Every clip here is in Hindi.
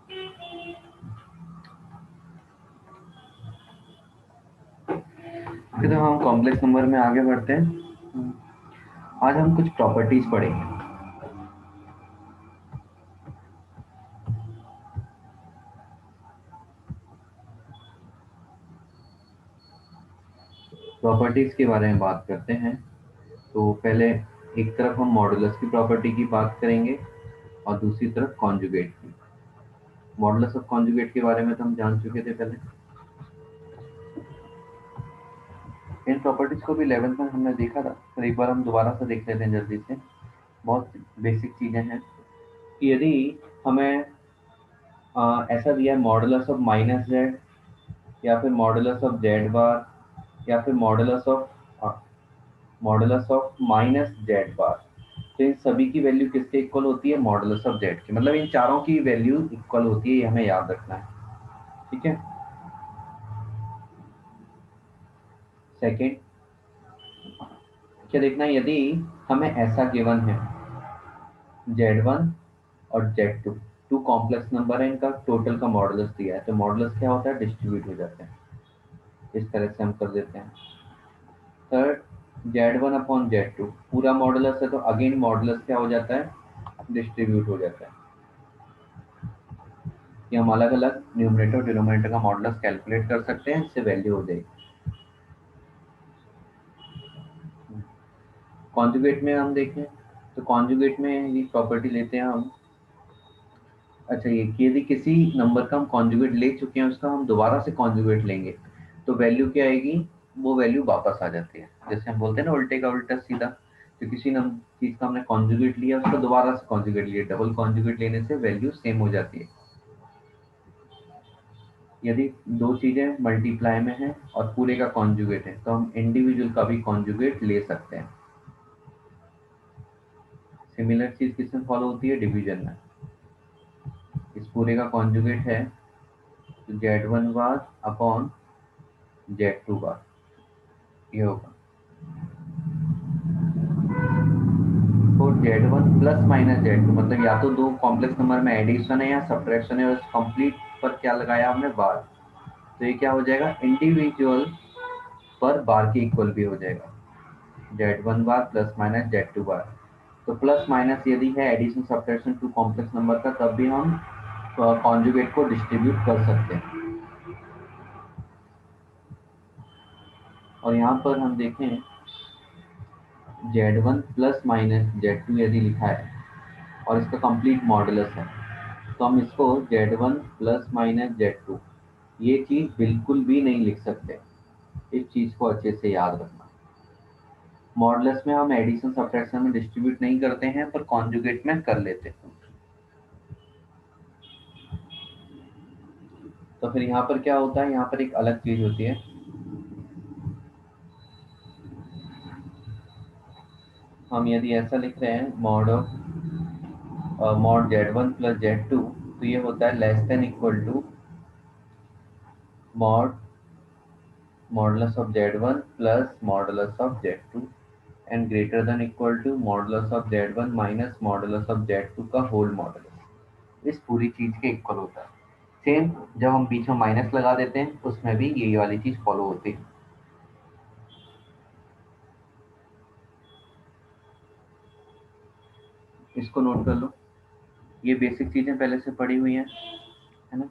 फिर हम कॉम्प्लेक्स नंबर में आगे बढ़ते हैं। आज हम कुछ प्रॉपर्टीज पढ़ेंगे। प्रॉपर्टीज के बारे में बात करते हैं। तो पहले एक तरफ हम मॉडुलस की प्रॉपर्टी की बात करेंगे और दूसरी तरफ कॉन्जुगेट की। मॉडुलस ऑफ कॉन्जुगेट के बारे में तो हम जान चुके थे पहले। इन प्रॉपर्टीज को भी 11th में हमने देखा था, पर एक बार हम दोबारा से देख लेते हैं जल्दी से। बहुत बेसिक चीजें हैं कि यदि हमें ऐसा दिया है मॉडुलस ऑफ माइनस जेड, या फिर मॉडुलस ऑफ जेड बार, या फिर modulus of minus Z bar, तो इन सभी की वैल्यू किसके इक्वल होती है? मॉडुलस ऑफ जेड की। मतलब इन चारों की वैल्यू इक्वल होती है, ये हमें याद रखना है। ठीक है। सेकंड क्या देखना है, यदि हमें ऐसा गिवन है Z1 और Z2, टू कॉम्प्लेक्स नंबर है, इनका टोटल का मॉडुलस दिया है, तो मॉडुलस क्या होता है? डिस्ट्रीब्यूट हो जाते हैं। इस तरह से हम कर देते हैं। थर्ड, Z1 अपॉन Z2 पूरा मॉडुलस है, तो अगेन मॉडुलस क्या हो जाता है? डिस्ट्रीब्यूट हो जाता है। कि हम अलग अलग न्यूमरेटर और डिनोमिनेटर का मॉडुलस कैलकुलेट कर सकते हैं, इससे वैल्यू हो जाएगी। कॉन्जुगेट में हम देखें तो कॉन्जुगेट में ये प्रॉपर्टी लेते हैं हम। अच्छा, ये कि यदि किसी नंबर का हम कॉन्जुगेट ले चुके हैं, उसका हम दोबारा से कॉन्जुगेट लेंगे, तो वैल्यू क्या आएगी? वो वैल्यू वापस आ जाती है। जैसे हम बोलते हैं ना, उल्टे का उल्टा सीधा। तो किसी चीज का हमने कॉन्जुगेट लिया, उसको दोबारा से कॉन्जुगेट लिया, डबल कॉन्जुगेट लेने से वैल्यू सेम हो जाती है। यदि दो चीजें मल्टीप्लाई में हैं और पूरे का कॉन्जुगेट है, तो हम इंडिविजुअल का भी कॉन्जुगेट ले सकते हैं। सिमिलर चीज किसमें फॉलो होती है? डिवीजन में। इस पूरे का कॉन्जुगेट है तो Z1 बार अपॉन Z2 बार, ये होगा। तो Z1 प्लस माइनस Z2, मतलब या तो दो कॉम्प्लेक्स नंबर में एडिशन है या सब्ट्रैक्शन है, और कंप्लीट पर क्या लगाया हमने? बार। तो ये क्या हो जाएगा? इंडिविजुअल पर बार के इक्वल भी हो जाएगा। Z1 बार प्लस माइनस Z2 बार। तो प्लस माइनस यदि है addition subtraction two complex number का, तब भी हम कॉन्जुगेट को डिस्ट्रीब्यूट कर सकते हैं। और यहाँ पर हम देखें Z1 प्लस माइनस Z2 यदि लिखा है और इसका कंप्लीट मॉडुलस है, तो हम इसको Z1 प्लस माइनस Z2 ये चीज बिल्कुल भी नहीं लिख सकते। इस चीज को अच्छे से याद रखना। मॉडुलस में हम एडिशन सब्ट्रैक्शन में डिस्ट्रीब्यूट नहीं करते हैं, पर कॉन्जुगेट में कर लेते हैं। तो फिर यहाँ पर क्या होता है? यहाँ पर एक अलग चीज होती है। हम यदि ऐसा लिख रहे हैं मॉड Z1 प्लस Z2, तो ये होता है less than equal to mod modulus of Z1 plus modulus of Z2 and greater than equal to modulus of Z1 minus modulus of Z2 का होल मॉडुलस। इस पूरी चीज के इक्वल होता है। सेम जब हम बीच में माइनस लगा देते हैं, उसमें भी यही वाली चीज फॉलो होती है। इसको नोट कर लो। ये बेसिक चीजें पहले से पढ़ी हुई हैं, है ना।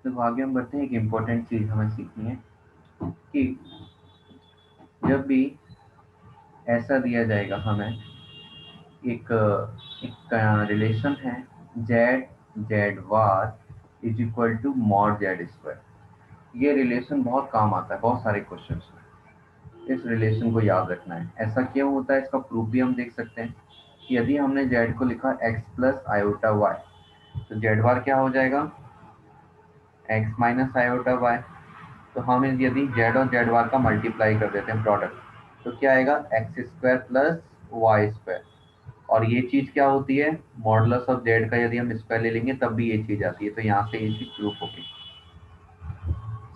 तो आगे हम बढ़ते हैं। एक इम्पोर्टेंट चीज हमें सीखनी है कि जब भी ऐसा दिया जाएगा हमें एक एक रिलेशन है, z z bar is equal to mod z square. ये रिलेशन बहुत काम आता है बहुत सारे क्वेश्चंस में। इस रिलेशन को याद रखना है। ऐसा क्यों होता है, इसका प्रूफ भी हम देख सकते हैं कि यदि हमने जेड को लिखा एक्स प्लस आयोटा वाई, तो जेड बार क्या हो जाएगा? X minus iota y. तो हम यदि जेड और जेड बार का मल्टीप्लाई कर देते हैं, प्रोडक्ट, तो क्या आएगा? X square plus Y square. और ये चीज क्या होती है, मॉडुलस ऑफ जेड का यदि हम स्क्वायर ले लेंगे तब भी ये चीज आती है, तो यहाँ से ये चीज प्रूफ होगी।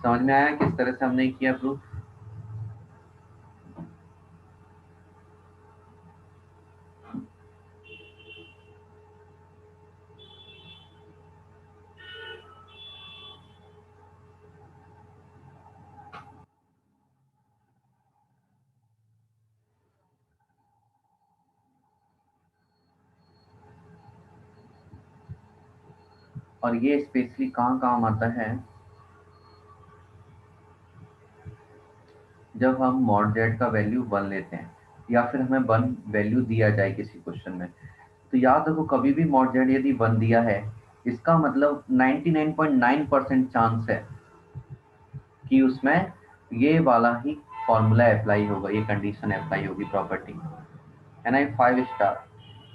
समझ में आया किस तरह से हमने किया प्रूफ? और ये स्पेशली कहाँ काम आता है, जब हम मॉड जेड का वैल्यू 1 लेते हैं या फिर हमें 1 वैल्यू दिया जाए किसी क्वेश्चन में। तो याद रखो, कभी भी मॉड जेड यदि 1 दिया है, इसका मतलब 99.9% चांस है कि उसमें ये वाला ही फॉर्मूला अप्लाई होगा, ये कंडीशन अप्लाई होगी प्रॉपर्टी। है ना? 5 स्टार।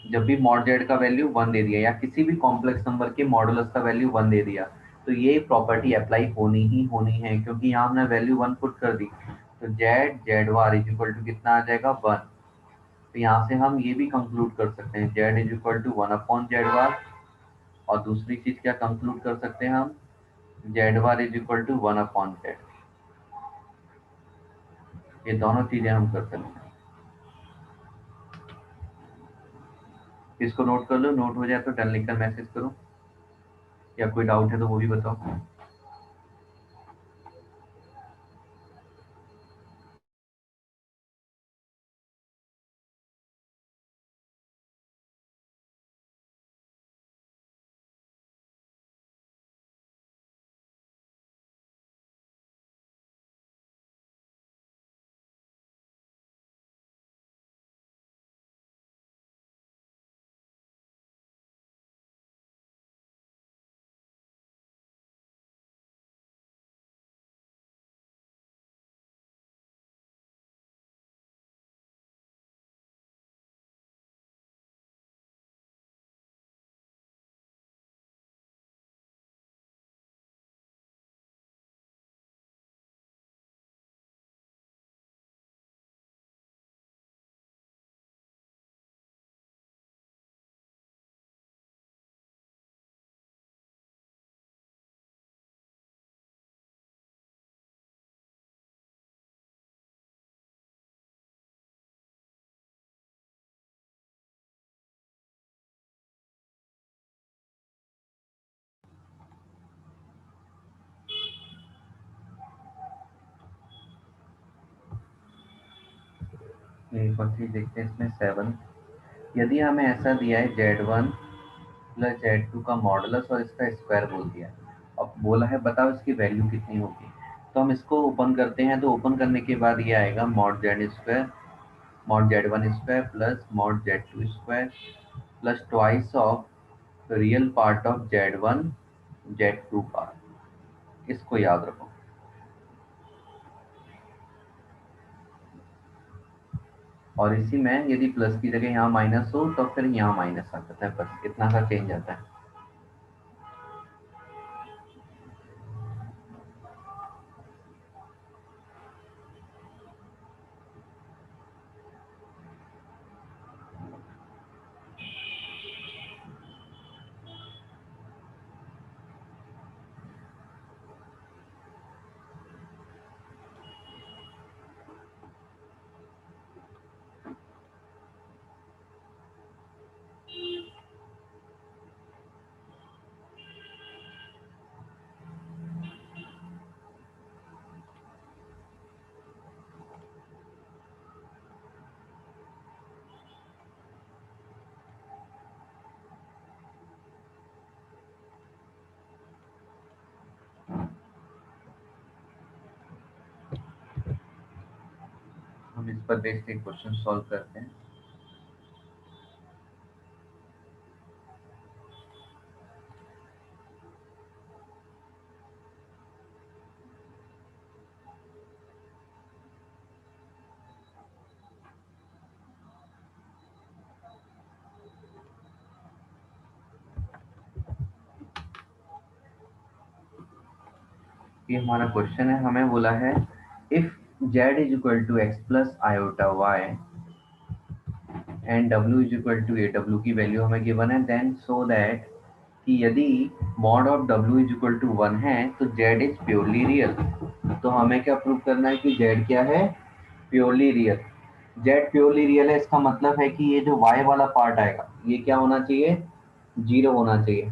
जब भी मॉड जेड का वैल्यू 1 दे दिया या किसी भी कॉम्प्लेक्स नंबर के मॉडुलस का वैल्यू 1 दे दिया, तो ये प्रॉपर्टी अप्लाई होनी ही होनी है, क्योंकि यहाँ हमने वैल्यू 1 पुट कर दी। तो z z bar is equal to कितना आ जाएगा, 1। तो यहाँ से हम ये भी कंक्लूड कर सकते हैं जेड इज इक्वल टू 1/जेड वार। और दूसरी चीज क्या कंक्लूड कर सकते हैं हम, Z bar is equal to 1/जेड। ये दोनों चीजें हम कर सकते हैं। इसको नोट कर लो, नोट हो जाए तो डन लिखकर मैसेज करो, या कोई डाउट है तो वो भी बताओ। एक और चीज देखते हैं इसमें, 7। यदि हमें ऐसा दिया है Z1 प्लस Z2 का मॉडुलस और इसका स्क्वायर बोल दिया है, अब बोला है बताओ इसकी वैल्यू कितनी होगी। तो हम इसको ओपन करते हैं, तो ओपन करने के बाद ये आएगा mod z square, mod Z1 square plus mod Z2 square plus twice of real part of Z1 Z2 part. इसको याद रखो। और इसी में यदि प्लस की जगह यहाँ माइनस हो तो फिर यहाँ माइनस आ जाता है, बस इतना सा चेंज आता है। हम इस पर बेस्ड एक क्वेश्चन सॉल्व करते हैं। ये हमारा क्वेश्चन है, हमें बोला है if z is equal to x plus iota y, and डब्ल्यू इज इक्वल टू ए, डब्ल्यू की वैल्यू हमें गिवन है, देन सो दैट कि यदि मॉड ऑफ डब्ल्यू इज इक्वल टू 1 है तो जेड इज प्योरली रियल। तो हमें क्या प्रूव करना है कि जेड क्या है, purely real. Z purely real है, इसका मतलब है कि ये जो वाई वाला पार्ट आएगा ये क्या होना चाहिए, जीरो होना चाहिए।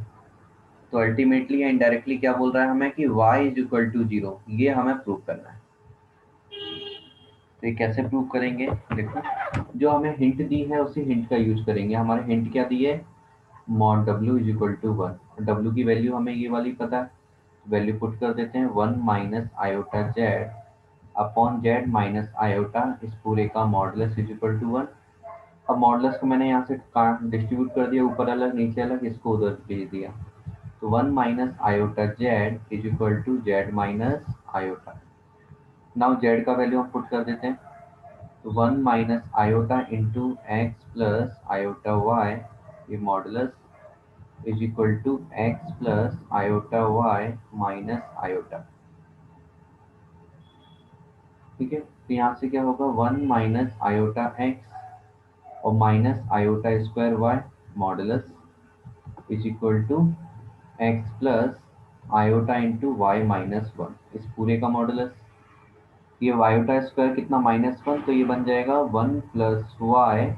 तो अल्टीमेटली या इनडायरेक्टली क्या बोल रहा है हमें कि y is equal to zero, ये हमें प्रूव करना है। तो ये कैसे प्रूव करेंगे, देखो जो हमें हिंट दी है उसी हिंट का यूज करेंगे। हमारे हिंट क्या दी है, मॉड डब्ल्यू इज इक्वल टू वन, डब्ल्यू की वैल्यू हमें ये वाली पता है, वैल्यू पुट कर देते हैं, one minus iota z upon z minus iota, इस पूरे का modulus is equal to one. अब मॉडुलस को मैंने यहाँ से डिस्ट्रीब्यूट कर दिया, ऊपर अलग नीचे अलग, इसको उधर भेज दिया। तो one minus iota Z is equal to Z minus iota. Now Z का वैल्यू हम पुट कर देते हैं, तो one minus iota into X plus iota Y, ये modulus is equal to x plus iota Y minus iota. ठीक है, तो यहाँ से क्या होगा, वन माइनस आयोटा एक्स और minus iota square Y modulus is equal to x plus iota into Y minus one, इस पूरे का मॉडुलस। ये आयोटा स्क्वायर कितना, माइनस वन, तो ये बन जाएगा one plus Y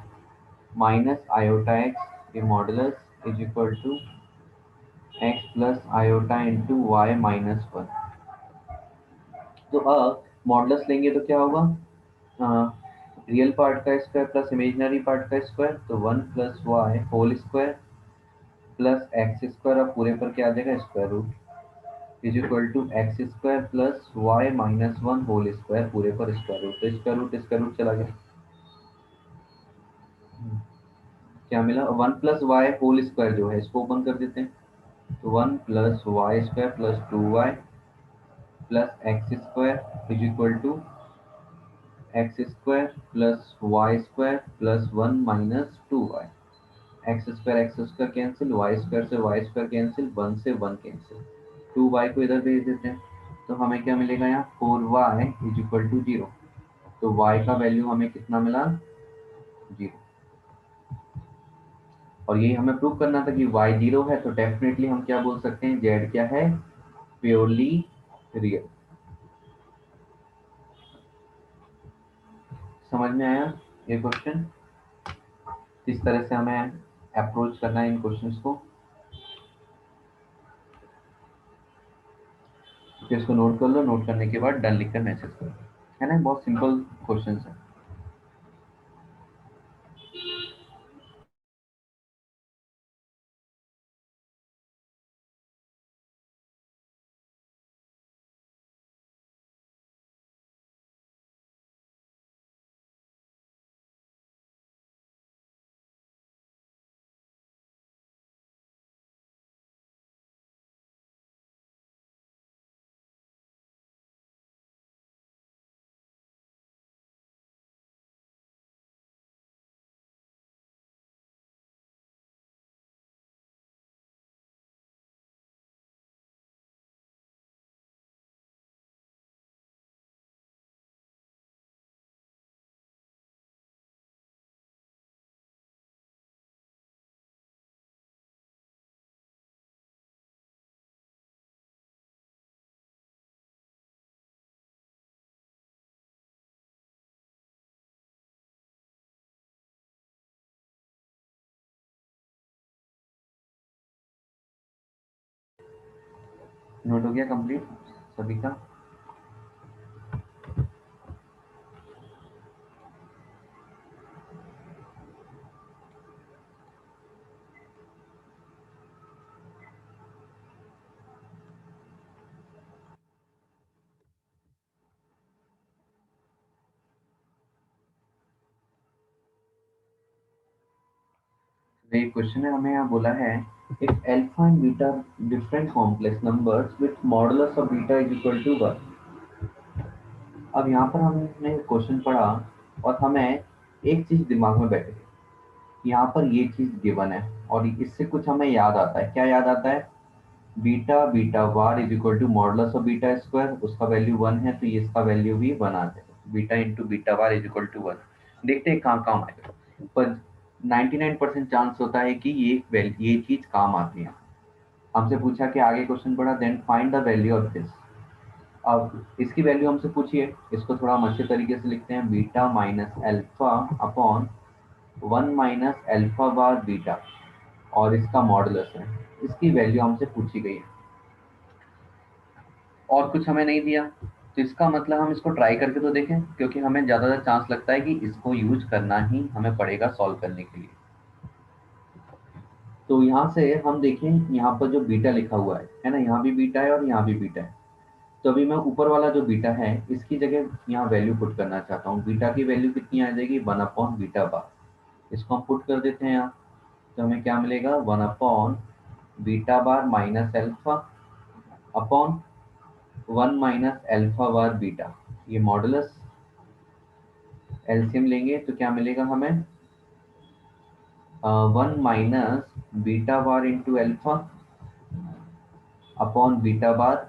minus iota X, ये modulus is equal to x plus iota into Y minus one. तो अब मॉडुलस लेंगे तो क्या होगा, रियल पार्ट का स्क्वायर प्लस इमेजिनरी पार्ट का स्क्वायर, तो one plus Y whole square plus x square, और पूरे पर क्या आ जाएगा, square root is equal to x square plus Y minus one whole square, पूरे पर स्क्वायर रूट, तो स्क्वायर रूट चला गया। क्या मिला, one plus Y whole square जो है इसको ओपन कर देते हैं, तो one plus Y square plus two y plus x square is equal to x square plus Y square plus one minus two y. X square cancel, y square से वाई स्क्वायर कैंसिल, वन से वन कैंसिल, टू वाई को इधर भेज देते हैं, तो हमें क्या मिलेगा यहाँ, four y is equal to zero. तो y का वैल्यू हमें कितना मिला, जीरो। और यही हमें प्रूव करना था कि y जीरो है, तो डेफिनेटली हम क्या बोल सकते हैं, z क्या है, प्योरली रियल। समझ में आया ये क्वेश्चन, किस तरह से हमें अप्रोच करना है इन क्वेश्चंस को। तो इसको नोट कर लो, नोट करने के बाद डन लिखकर मैसेज करो, है ना, बहुत सिंपल क्वेश्चन है। नोट हो गया कंप्लीट सभी का। तो ये क्वेश्चन है, हमें यहाँ बोला है if alpha and beta different complex numbers with modulus of beta is equal to 1। अब यहाँ पर हमने क्वेश्चन पढ़ा और हमें एक चीज दिमाग में बैठ गई, यहाँ पर ये चीज गिवन है और इससे कुछ हमें याद आता है। क्या याद आता है, beta beta bar is equal to modulus of beta square, उसका वैल्यू वन है तो ये इसका वैल्यू भी वन आ जाएगा, beta into beta bar is equal to one. देखते हैं कहाँ काम आएगा। पर 99% चांस होता है कि ये चीज काम आती है। हमसे पूछा कि आगे क्वेश्चन पढ़ा, then find the value of this. अब इसकी वैल्यू हमसे पूछिए, इसको थोड़ा हम अच्छे तरीके से लिखते हैं, beta minus alpha upon 1 - alpha bar beta, और इसका मॉडुलस है। इसकी वैल्यू हमसे पूछी गई है और कुछ हमें नहीं दिया। तो इसका मतलब हम इसको ट्राई करके तो देखें, क्योंकि हमें ज़्यादातर चांस लगता है कि इसको यूज करना ही हमें पड़ेगा सॉल्व करने के लिए। तो यहाँ से हम देखें, यहाँ पर जो बीटा लिखा हुआ है ना, यहाँ भी बीटा है और यहाँ भी बीटा है। तो अभी मैं ऊपर वाला जो बीटा है इसकी जगह यहाँ वैल्यू पुट करना चाहता हूँ। बीटा की वैल्यू कितनी आ जाएगी, 1/बीटा बार। इसको हम पुट कर देते हैं यहाँ। तो हमें क्या मिलेगा, 1/बीटा bar minus alpha upon 1 - alpha bar beta. ये मॉडुलस, एलसीएम लेंगे तो क्या मिलेगा हमें, 1 - beta bar into alpha upon beta bar,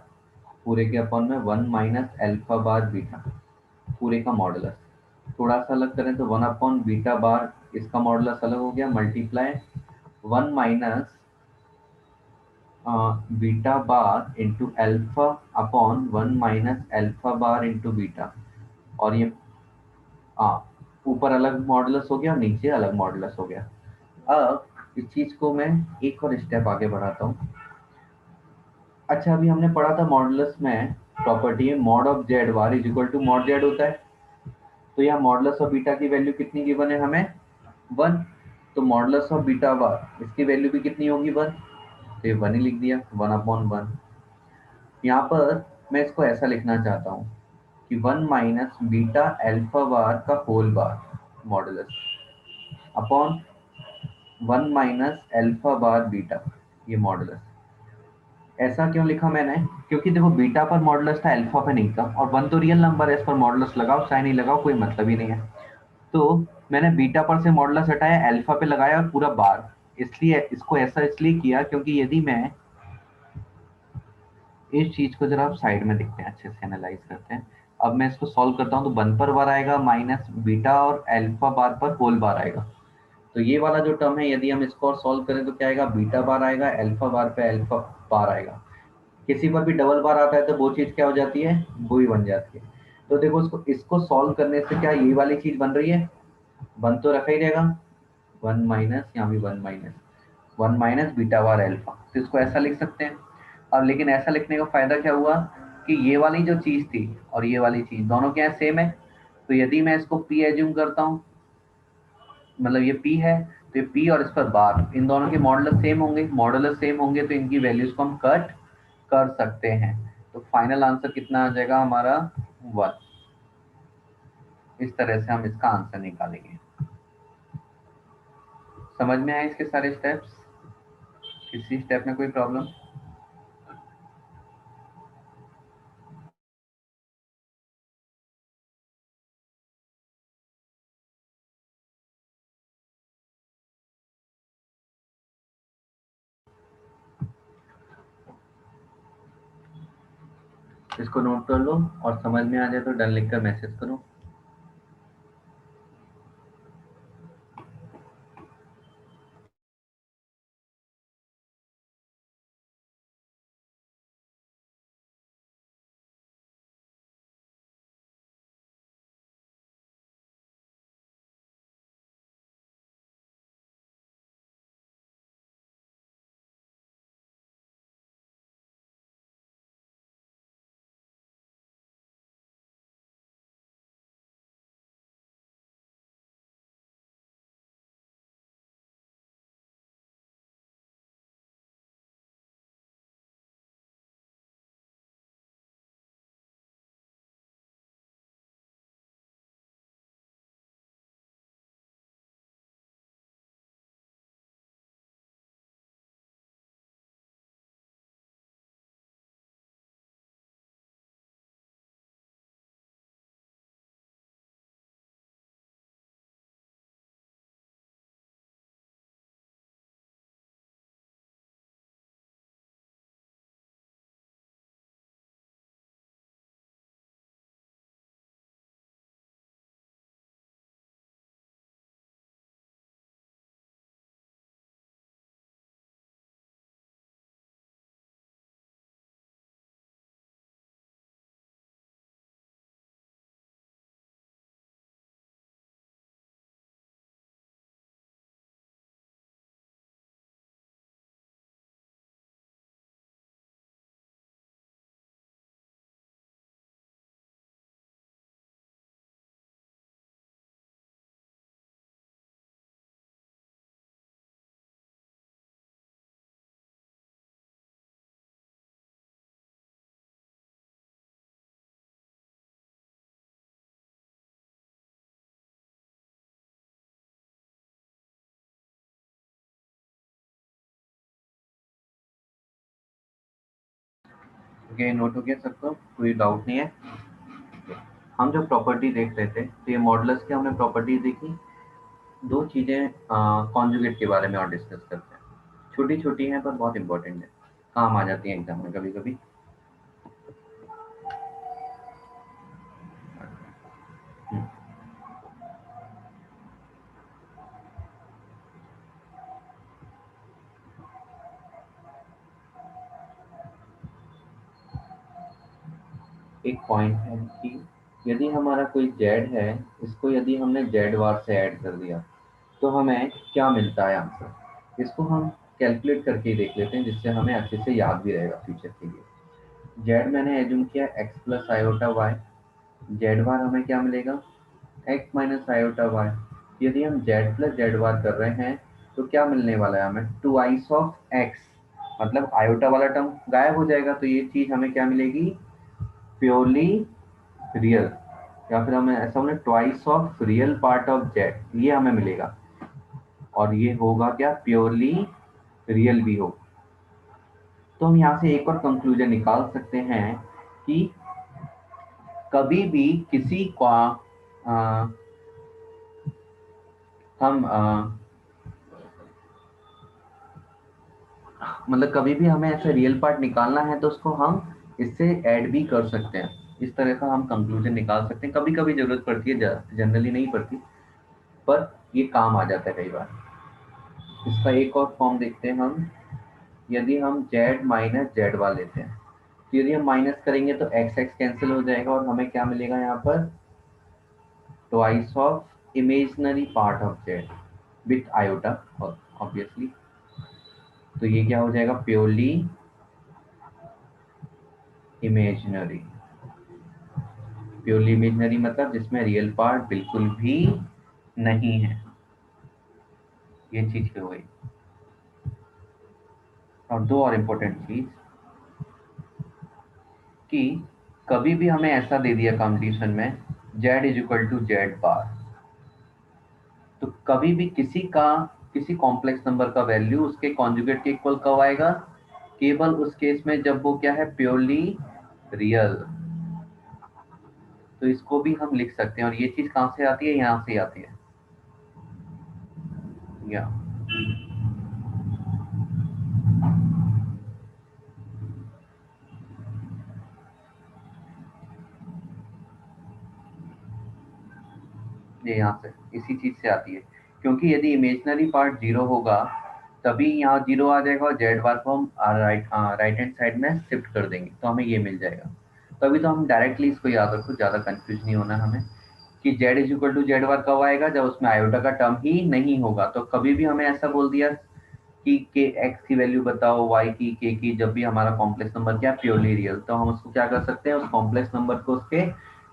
पूरे के अपॉन में 1 - अल्फा बार बीटा, पूरे का मॉडुलस। थोड़ा सा अलग करें तो 1/बीटा बार, इसका मॉडुलस अलग हो गया, multiply 1 - beta bar into alpha upon 1 - alpha bar into beta. और ये हाँ, ऊपर अलग मॉडुलस हो गया और नीचे अलग मॉडुलस हो गया। अब इस चीज को मैं एक और स्टेप आगे बढ़ाता हूँ। अच्छा, अभी हमने पढ़ा था मॉडुलस में प्रॉपर्टी है mod of z bar is equal to mod z होता है। तो यहाँ मॉडुलस ऑफ बीटा की वैल्यू कितनी गिवन है हमें, 1। तो मॉडुलस ऑफ बीटा बार इसकी वैल्यू भी कितनी होगी, 1। तो ये 1 ही लिख दिया, 1/1। यहाँ पर मैं इसको ऐसा लिखना चाहता हूँ कि 1 - बीटा अल्फा बार का whole bar modulus upon 1 - alpha bar beta, ये मॉडुलस। ऐसा क्यों लिखा मैंने, क्योंकि देखो बीटा पर मॉडुलस था, अल्फा पे नहीं था, और 1 तो रियल नंबर है, इस पर मॉडुलस लगाओ चाहे नहीं लगाओ कोई मतलब ही नहीं है। तो मैंने बीटा पर से मॉडुलस हटाया, अल्फा पे लगाया और पूरा बार। इसलिए इसको ऐसा इसलिए किया क्योंकि यदि मैं इस चीज को जरा आप साइड में देखते हैं, अच्छे से एनालाइज करते हैं। अब मैं इसको सॉल्व करता हूँ तो 1 पर बार आएगा माइनस बीटा और अल्फा बार पर होल बार आएगा। तो ये वाला जो टर्म है यदि हम इसको और सॉल्व करें तो क्या आएगा, बीटा बार आएगा, अल्फा बार पे अल्फा बार आएगा। किसी पर भी डबल बार आता है तो वो चीज क्या हो जाती है, वो ही बन जाती है। तो देखो इसको इसको सॉल्व करने से क्या ये वाली चीज बन रही है, बन तो रखा ही रहेगा, 1 माइनस, यहाँ भी 1 - बीटा बार अल्फा। तो इसको ऐसा लिख सकते हैं। अब लेकिन ऐसा लिखने का फायदा क्या हुआ कि ये वाली जो चीज थी और ये वाली चीज दोनों क्या है, सेम है। तो यदि मैं इसको पी एज्यूम करता हूँ, मतलब ये पी है, तो ये पी और इस पर बार, इन दोनों के मॉडुलस सेम होंगे तो इनकी वैल्यूज को हम कट कर सकते हैं। तो फाइनल आंसर कितना आ जाएगा हमारा, 1। इस तरह से हम इसका आंसर निकालेंगे। समझ में आए इसके सारे स्टेप्स, किसी स्टेप में कोई प्रॉब्लम। इसको नोट कर लो और समझ में आ जाए तो डन लिख कर मैसेज करो। ओके, नोट हो गया सबको, कोई डाउट नहीं है। हम जो प्रॉपर्टी देख रहे थे, तो ये मॉडुलस की हमने प्रॉपर्टी देखी। दो चीजें कॉन्जुगेट के बारे में और डिस्कस करते हैं। छोटी छोटी हैं पर बहुत इंपॉर्टेंट है, काम आ जाती हैं एग्जाम में कभी कभी। एक पॉइंट है कि यदि हमारा कोई जेड है, इसको यदि हमने जेड बार से ऐड कर दिया, तो हमें क्या मिलता है आंसर। इसको हम कैलकुलेट करके ही देख लेते हैं, जिससे हमें अच्छे से याद भी रहेगा फ्यूचर के लिए। जेड मैंने एज्यूम किया X plus iota Y, Z bar हमें क्या मिलेगा, एक्स माइनस आयोटा वाई। यदि हम जेड प्लस जेड बार कर रहे हैं, तो क्या मिलने वाला है हमें, टू आइस ऑफ एक्स, मतलब आयोटा वाला टर्म गायब हो जाएगा, तो ये चीज हमें क्या मिलेगी, प्योरली रियल। या फिर हमें ऐसा बोले twice of real part of Z, ये हमें मिलेगा। और ये होगा क्या, प्योरली रियल भी हो। तो हम यहाँ से एक और कंक्लूजन निकाल सकते हैं कि कभी भी किसी का आ, हम मतलब कभी भी हमें ऐसा रियल पार्ट निकालना है, तो उसको हम इससे ऐड भी कर सकते हैं। इस तरह का हम कंक्लूजन निकाल सकते हैं, कभी कभी जरूरत पड़ती है, जनरली नहीं पड़ती, पर ये काम आ जाता है कई बार। इसका एक और फॉर्म देखते हैं हम। यदि हम z माइनस जेड वाले लेते हैं, तो यदि हम माइनस करेंगे तो एक्स एक्स कैंसिल हो जाएगा, और हमें क्या मिलेगा यहाँ पर, twice of imaginary part of Z with iota obviously. तो ये क्या हो जाएगा, प्योरली इमेजनरी। प्योरली इमेजनरी मतलब जिसमें रियल पार्ट बिल्कुल भी नहीं है, ये चीज हो गई। और दो और इम्पोर्टेंट चीज, कि कभी भी हमें ऐसा दे दिया कंडीशन में z is equal to Z bar, तो कभी भी किसी कॉम्प्लेक्स नंबर का वैल्यू उसके कॉन्जुगेट के इक्वल कब आएगा, केवल उस केस में जब वो क्या है, प्योरली रियल। तो इसको भी हम लिख सकते हैं, और ये चीज कहाँ से आती है, यहाँ से आती है, या ये यहाँ से इसी चीज से आती है। क्योंकि यदि इमेजनरी पार्ट जीरो होगा, तभी यहाँ जीरो आ जाएगा, और जेड बार को हम राइट हैंड साइड में शिफ्ट कर देंगे, तो हमें ये मिल जाएगा। तभी तो हम डायरेक्टली इसको याद रखो, ज्यादा कंफ्यूज नहीं होना हमें, कि z is equal to Z bar कब आएगा, जब उसमें आयोटा का टर्म ही नहीं होगा। तो कभी भी हमें ऐसा बोल दिया कि के एक्स की वैल्यू बताओ, वाई की, के की, जब भी हमारा कॉम्प्लेक्स नंबर क्या प्योरली रियल, तो हम उसको क्या कर सकते हैं, उस कॉम्प्लेक्स नंबर को उसके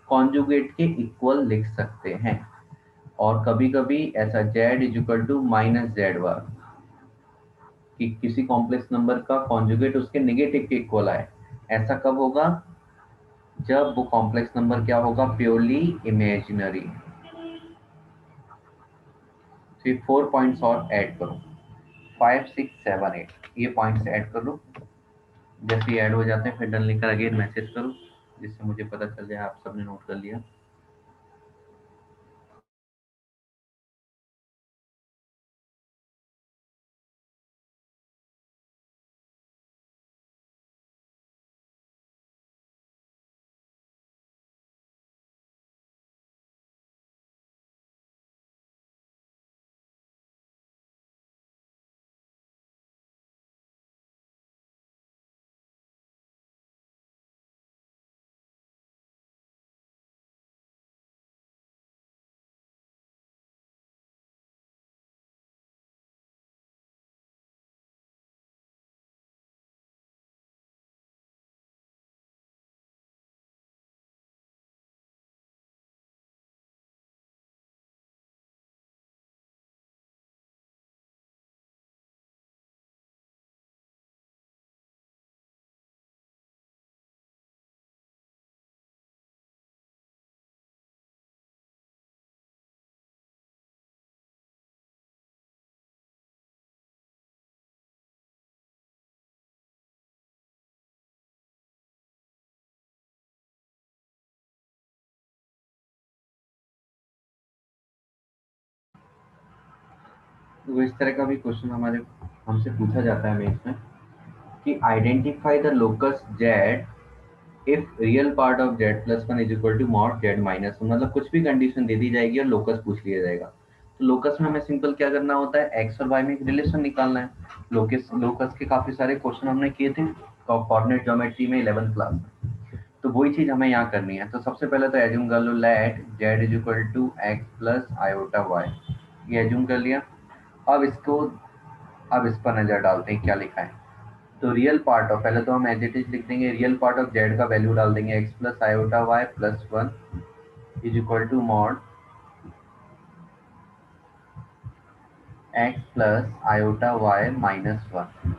कॉन्जुगेट के इक्वल लिख सकते हैं। और कभी कभी ऐसा z is equal to minus Z bar, कि किसी कॉम्प्लेक्स नंबर का कॉन्जुगेट उसके नेगेटिव के इक्वल आए, ऐसा कब होगा, जब वो कॉम्प्लेक्स नंबर क्या होगा, प्योरली इमेजिनरी। तो ये 4 पॉइंट्स और ऐड करो, 5 6 7 8, ये पॉइंट्स ऐड कर लो। जैसे ही ऐड हो जाते हैं, फिर डन लिखकर अगेन मैसेज करो, जिससे मुझे पता चल जाए आप सबने नोट कर लिया। तो इस तरह का भी क्वेश्चन हमारे हमसे पूछा जाता है मेंस में कि identify the locus z if real part of z plus one is equal to mod z minus one, मतलब कुछ भी कंडीशन दे दी जाएगी और लोकस पूछ लिया जाएगा। तो लोकस में हमें सिंपल क्या करना होता है, एक्स और वाई में एक रिलेशन निकालना है। लोकस लोकस के काफी सारे क्वेश्चन हमने किए थे कोऑर्डिनेट ज्योमेट्री में 11th क्लास में। तो वही चीज हमें यहाँ करनी है। तो सबसे पहले तो एज्यूम कर लो let Z is equal to x plus iota Y, ये एज्यूम कर लिया। अब इसको अब इस पर नजर डालते हैं क्या लिखा है। तो रियल पार्ट ऑफ, पहले तो हम एज इट इज लिख देंगे, रियल पार्ट ऑफ जेड का वैल्यू डाल देंगे x plus iota y plus one is equal to mod x plus iota Y minus one.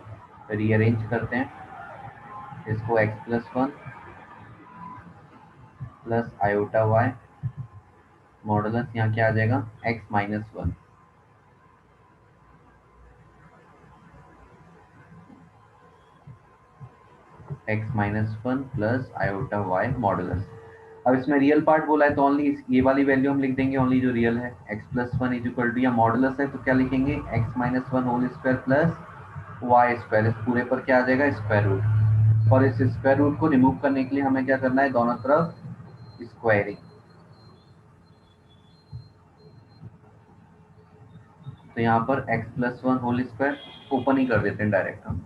Rearrange करते हैं इसको, x plus one plus iota y modulus यहाँ क्या आ जाएगा, x minus one. X minus one plus iota y modulus. अब इसमें रियल पार्ट बोला है तो ओनली ये वाली वैल्यू हम लिख देंगे, ओनली जो रियल है। X plus one is equal to, या मॉडुलस है तो क्या लिखेंगे, x minus one whole square plus Y square, इस पूरे पर क्या आ जाएगा, स्क्वायर रूट। और इस स्क्वायर रूट को रिमूव करने के लिए हमें क्या करना है, दोनों तरफ स्क्वायरिंग। तो यहाँ पर X plus one whole square open ही कर देते हैं डायरेक्ट हम।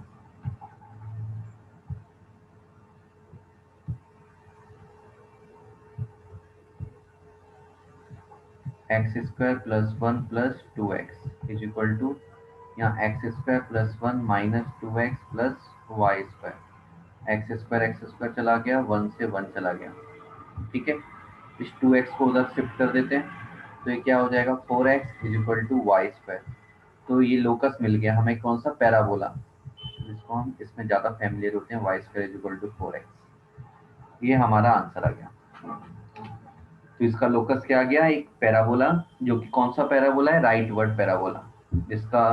X square plus one plus two X is equal to, यहाँ X square plus one minus two x plus Y square. X square चला गया, वन से वन चला गया। ठीक है, इस टू एक्स को उधर शिफ्ट कर देते हैं। तो ये क्या हो जाएगा, four x is equal to y square. तो ये लोकस मिल गया हमें, कौन सा, पैराबोला, जिसको हम इसमें ज़्यादा फैमिलियर होते हैं, y square is equal to four x. ये हमारा आंसर आ गया। तो इसका लोकस क्या आ गया, एक पैराबोला, जो कि कौन सा पैराबोला है, राइट वर्ड पैराबोला, जिसका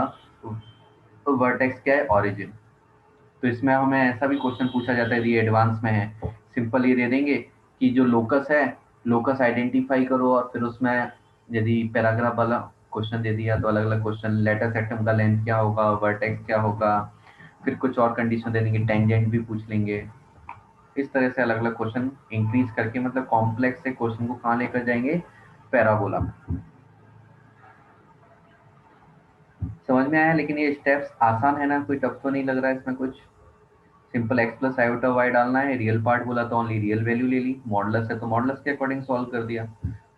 वर्टेक्स क्या है, ऑरिजिन। तो इसमें हमें ऐसा भी क्वेश्चन पूछा जाता है, ये एडवांस में है। सिंपल ये दे देंगे कि जो लोकस है, लोकस आइडेंटिफाई करो, और फिर उसमें यदि पैराग्राफ वाला क्वेश्चन दे दिया तो अलग अलग क्वेश्चन, लेटर सेक्टम का लेंथ क्या होगा, वर्टेक्स क्या होगा, फिर कुछ और कंडीशन दे देंगे, टेंजेंट भी पूछ लेंगे। इस तरह से अलग अलग क्वेश्चन इंक्रीज करके, मतलब कॉम्प्लेक्स से क्वेश्चन को कहाँ लेकर जाएंगे, पैराबोला में। समझ में आया, लेकिन ये स्टेप्स आसान है ना, कोई टफ तो नहीं लग रहा है इसमें कुछ। Simple x plus iota y डालना है, रियल पार्ट बोला तो ओनली रियल वैल्यू ले ली, मॉडुलस है तो मॉडुलस के अकॉर्डिंग सॉल्व कर दिया,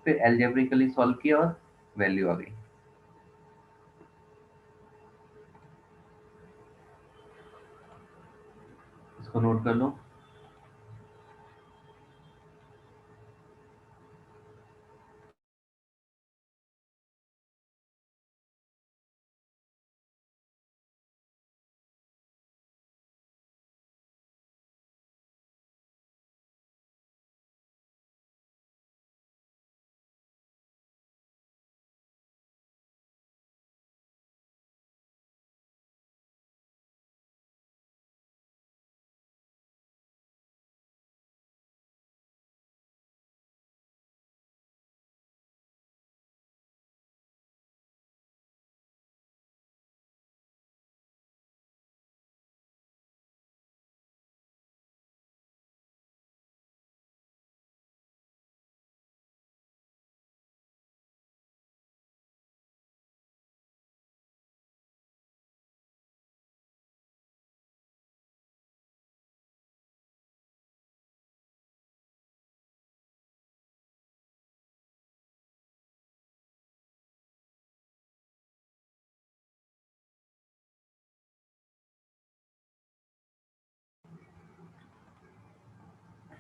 फिर एल्जेब्रिकली सॉल्व किया और वैल्यू आ गई। इसको नोट कर लो।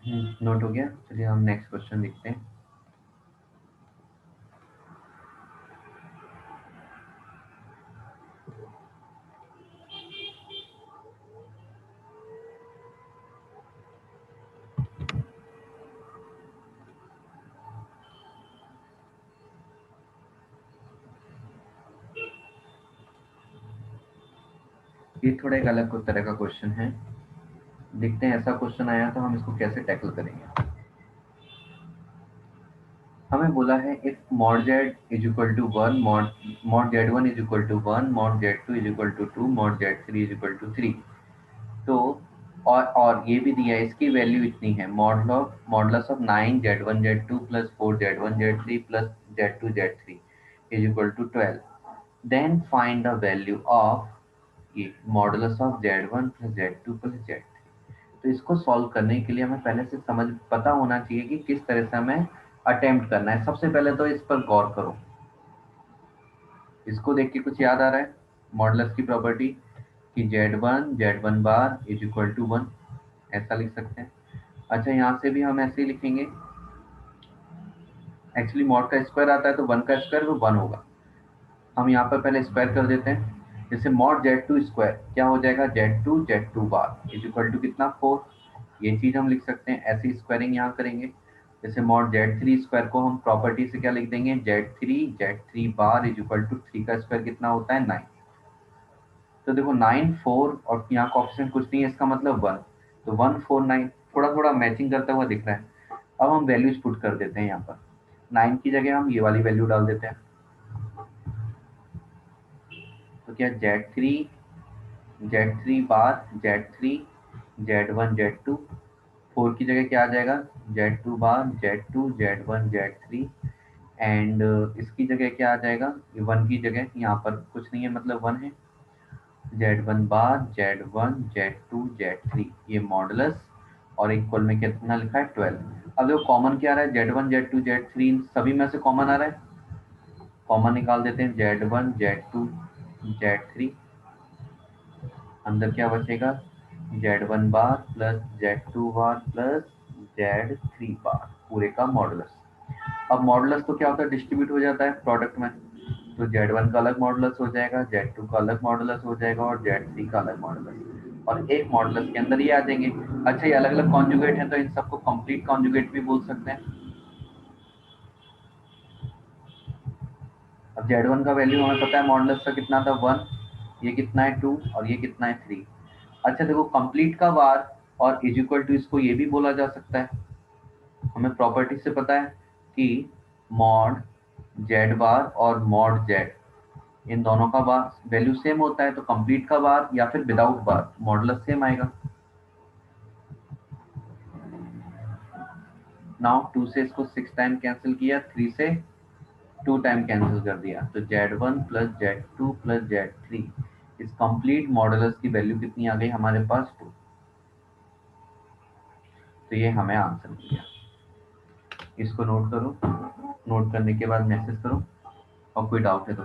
नोट हो गया, चलिए हम नेक्स्ट क्वेश्चन देखते हैं। ये थोड़ा एक अलग तरह का क्वेश्चन है, देखते हैं ऐसा क्वेश्चन आया तो हम इसको कैसे टैकल करेंगे। हमें बोला है if mod z is equal to one, mod z one is equal to one, mod z two is equal to two, mod z three is equal to three. तो और ये भी दिया है इसकी वैल्यू इतनी है, modulus of nine Z one Z two plus four Z one Z three plus Z two Z three is equal to 12। Then find the value of ये modulus of Z one plus Z two plus Z. तो इसको सॉल्व करने के लिए हमें पहले से समझ पता होना चाहिए कि किस तरह से हमें अटेम्प्ट करना है। सबसे पहले तो इस पर गौर करो, इसको देख के कुछ याद आ रहा है? मॉडुलस की प्रॉपर्टी कि z one bar is equal to one, ऐसा लिख सकते हैं। अच्छा, यहाँ से भी हम ऐसे ही लिखेंगे। एक्चुअली मॉड का स्क्वायर आता है तो वन का स्क्वायर वो वन होगा। हम यहाँ पर पहले स्क्वायर कर देते हैं। जैसे मॉड जेड टू स्क्वायर क्या हो जाएगा, z two bar is equal to कितना, फोर। ये चीज हम लिख सकते हैं, ऐसे स्क्वायरिंग यहाँ करेंगे। जैसे मॉड जेड थ्री स्क्वायर को हम प्रॉपर्टी से क्या लिख देंगे, z three bar is equal to three का स्क्वायर कितना होता है, नाइन। तो देखो नाइन फोर और यहाँ कोएफिशिएंट कुछ नहीं है, इसका मतलब वन। तो वन फोर नाइन थोड़ा थोड़ा मैचिंग करता हुआ दिख रहा है। अब हम वैल्यूज पुट कर देते हैं यहाँ पर। नाइन की जगह हम ये वाली वैल्यू डाल देते हैं। तो क्या z three bar z three z one Z two, four की जगह क्या आ जाएगा, z two bar z two z one Z three. And इसकी जगह क्या आ जाएगा, वन की जगह यहाँ पर कुछ नहीं है मतलब वन है, Z one bar z one Z two Z three, ये मॉडुलस। और इक्वल में कितना लिखा है, 12। अब देखो कॉमन क्या आ रहा है, Z one Z two Z three, इन सभी में से कॉमन आ रहा है। कॉमन निकाल देते हैं, Z one Z two Z three. अंदर क्या बचेगा, Z one bar plus Z two bar plus Z three bar, पूरे का मॉडुलस। अब मॉडुलस तो क्या होता है, डिस्ट्रीब्यूट हो जाता है प्रोडक्ट में। तो जेड वन का अलग मॉडुलस हो जाएगा, जेड टू का अलग मॉडुलस हो जाएगा और जेड थ्री का अलग मॉडुलस, और एक मॉडुलस के अंदर ये आ जाएंगे। अच्छा, ये अलग अलग कॉन्जुगेट है तो इन सबको कंप्लीट कॉन्जुगेट भी बोल सकते हैं। अब जेड वन का वैल्यू हमें पता है मॉडुलस का कितना था, वन। ये कितना है, टू, और ये कितना है, थ्री। अच्छा देखो, कंप्लीट का बार और इज इक्वल टू इसको ये भी बोला जा सकता है। हमें प्रॉपर्टी से पता है कि मॉड जेड बार और मॉड जेड, इन दोनों का बार वैल्यू सेम होता है, तो कंप्लीट का बार या फिर विदाउट बार मॉडुलस सेम आएगा। नाउ टू से इसको सिक्स टाइम कैंसिल किया, थ्री से टू टाइम कैंसिल कर दिया, तो Z one plus Z two plus Z three, इस कंप्लीट मॉडुलस की वैल्यू कितनी आ गई हमारे पास, टू। तो ये हमें आंसर मिल गया। इसको नोट करो, नोट करने के बाद मैसेज करो, और कोई डाउट है तो